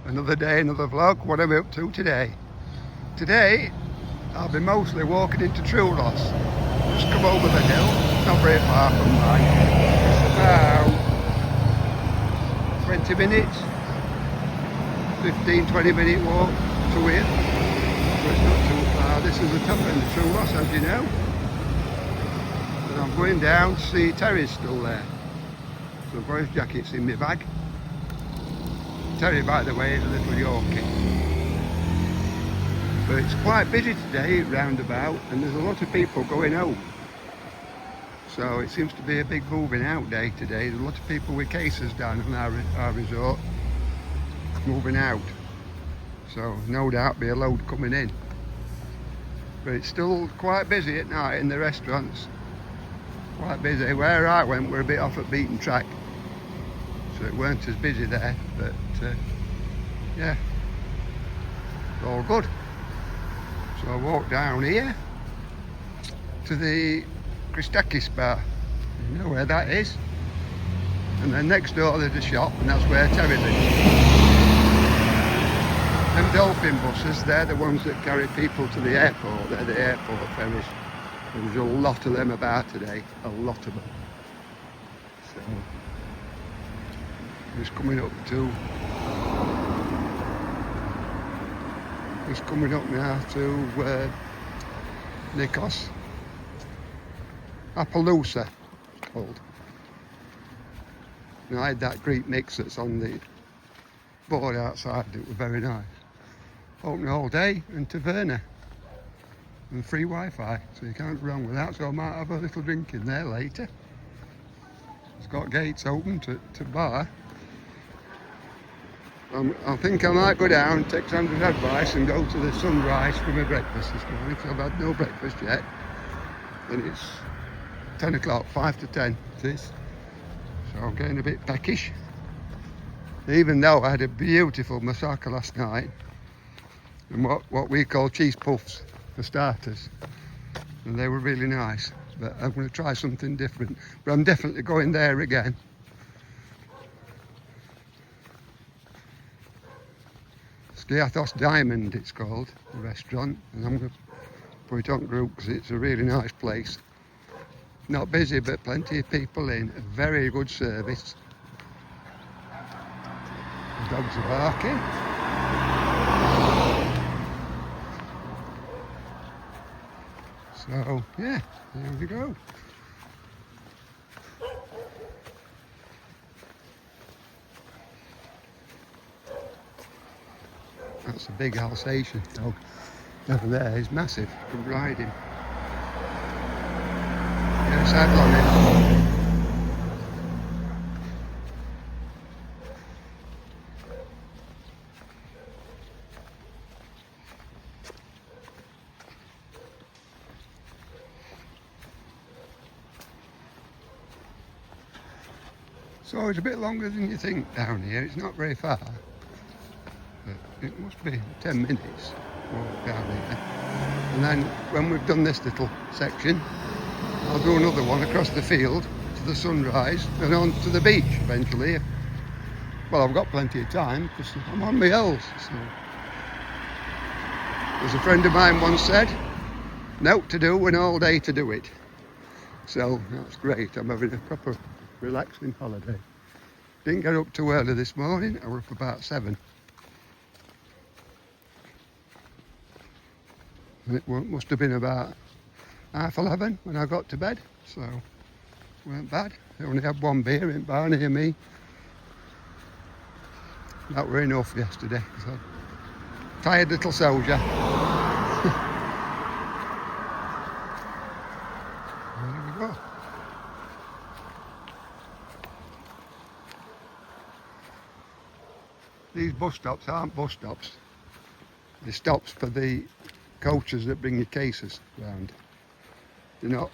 Another day, another vlog. What am I up to today? Today, I'll be mostly walking into Troulos. Just come over the hill, not very far from mine. It's about 20 minutes, 15-20 minute walk to here. So it's not too far. This is the top end of Troulos, as you know. And I'm going down to see Terry's still there. So I've got his jackets in my bag. Terry, by the way, is a little Yorkie. But it's quite busy today, roundabout, and there's a lot of people going home. So it seems to be a big moving out day today. There's a lot of people with cases down on our resort moving out. So no doubt be a load coming in. But it's still quite busy at night in the restaurants. Quite busy. Where I went, we're a bit off at beaten track. So it weren't as busy there, but yeah, it's all good. So I walked down here to the Christakis bar. You know where that is? And then next door there's a shop, and that's where Terry lives. Them dolphin buses, they're the ones that carry people to the airport. They're the airport ferries. There's a lot of them about today, a lot of them. So it's coming up now to Nikos. Appaloosa, it's called. And I had that Greek mix that's on the board outside. It was very nice. Open all day and taverna. And free Wi-Fi, so you can't go wrong with that. So I might have a little drink in there later. It's got gates open to bar. I think I might go down, take Sandra's advice and go to the sunrise for my breakfast this morning, because I've had no breakfast yet. And it's 10 o'clock, 5 to 10 it is. So I'm getting a bit peckish. Even though I had a beautiful moussaka last night, and what we call cheese puffs for starters. And they were really nice. But I'm going to try something different. But I'm definitely going there again. Skiathos Diamond, it's called, the restaurant, and I'm going to put it on group because it's a really nice place. Not busy, but plenty of people in. A very good service. The dogs are barking. So yeah, there we go. That's a big Alsatian dog. Over there is massive. Good riding. Get a saddle on it. So it's a bit longer than you think down here. It's not very far. But it must be 10 minutes walk down here. And then when we've done this little section, I'll do another one across the field to the sunrise and on to the beach eventually. Well, I've got plenty of time because I'm on my L's. So. As a friend of mine once said, note to do and all day to do it. So that's great. I'm having a proper relaxing holiday. Didn't get up too early this morning. I was up about 7. And it must have been about 11:30 when I got to bed, so it weren't bad. I only had one beer in bar near me. That were enough yesterday. So, tired little soldier. There we go. These bus stops aren't bus stops. They're stops for the coaches that bring your cases round. They're not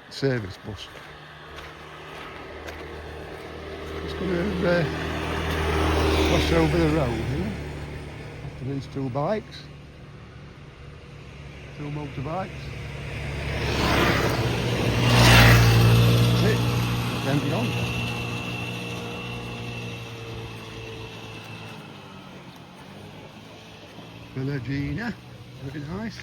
service bus. Just going to cross over the road here. After these 2 bikes. 2 motorbikes. That's it. Then beyond. Villagina, very nice.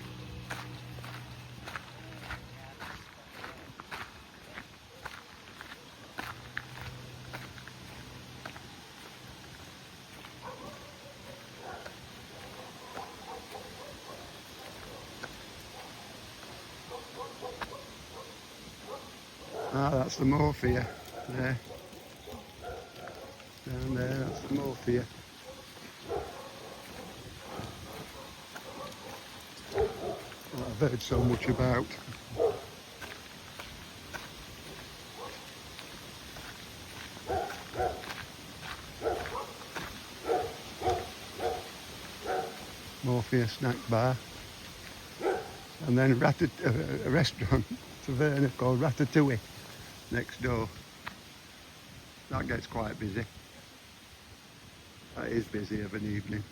Ah, that's the Morphia there. Down there, that's the Morphia. What I've heard so much about. Morphia snack bar. And then a restaurant, taverna called Ratatouille next door. That gets quite busy. That is busy of an evening.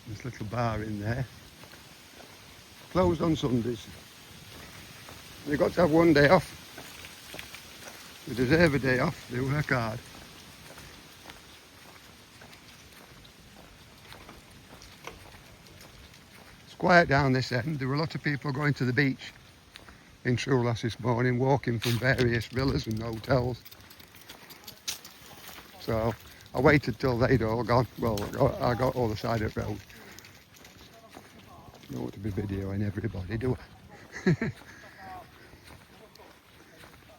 This little bar in there. Closed on Sundays. They've got to have one day off. They deserve a day off, they work hard. It's quiet down this end. There were a lot of people going to the beach in Troulos this morning, walking from various villas and hotels. So I waited till they'd all gone. Well, I got all the side of the road. I don't want to be videoing everybody, do I?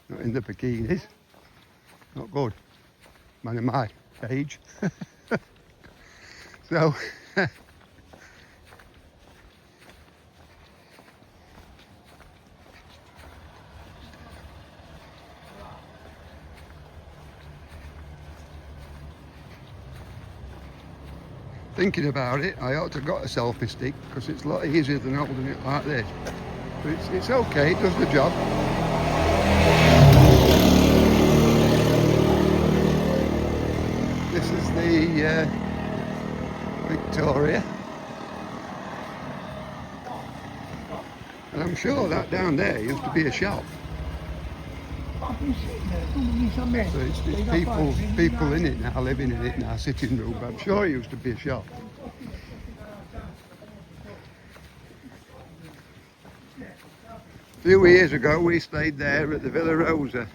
Not in the bikinis. Not good. Man of my age. So thinking about it, I ought to have got a selfie stick because it's a lot easier than holding it like this. But it's okay, it does the job. This is the Victoria. And I'm sure that down there used to be a shop. So it's people in it now, living in it now, sitting room, but I'm sure it used to be a shop. A few years ago we stayed there at the Villa Rosa,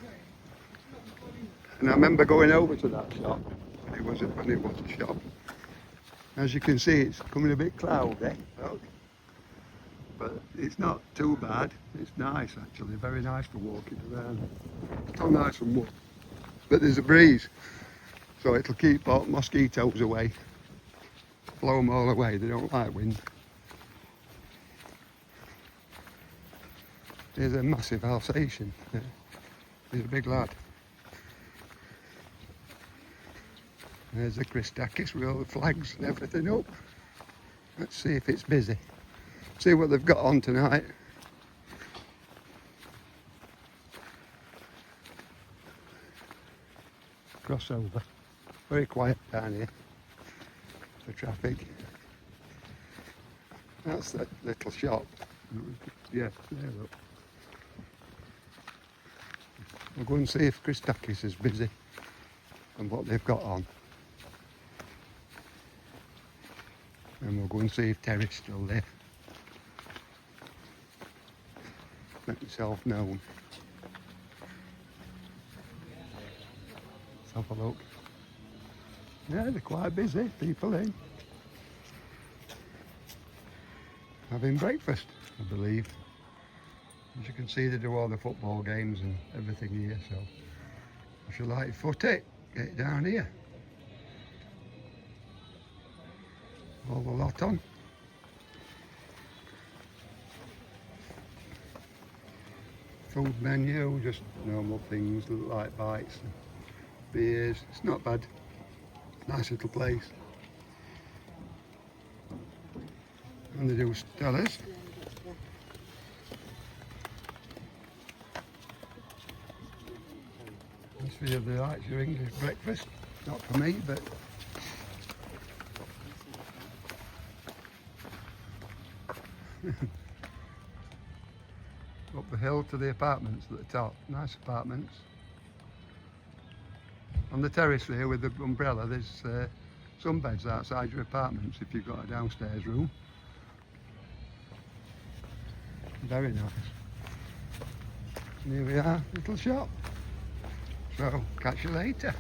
and I remember going over to that shop when it was a shop. As you can see, it's coming a bit cloudy, but it's not too bad. It's nice actually, very nice for walking around. It's still nice and warm, but there's a breeze, so it'll keep all mosquitoes away, blow them all away. They don't like wind. There's a massive Alsatian. He's a big lad. There's the Christakis with all the flags and everything up. Let's see if it's busy. See what they've got on tonight. Crossover. Very quiet down here for traffic. That's that little shop. Yeah, there look. We'll go and see if Christakis is busy and what they've got on. And we'll go and see if Terry's still there. Make yourself known. Let's have a look. Yeah, they're quite busy, people in. Having breakfast, I believe. As you can see, they do all the football games and everything here, so if you like footy, get down here. All the lot on. Food menu, just normal things like bites and beers. It's not bad. Nice little place. And they do Stellas. That's for the likes your English breakfast. Not for me, but up the hill to the apartments at the top. Nice apartments. On the terrace there with the umbrella, there's sunbeds outside your apartments if you've got a downstairs room. Very nice. And here we are, little shop. So catch you later.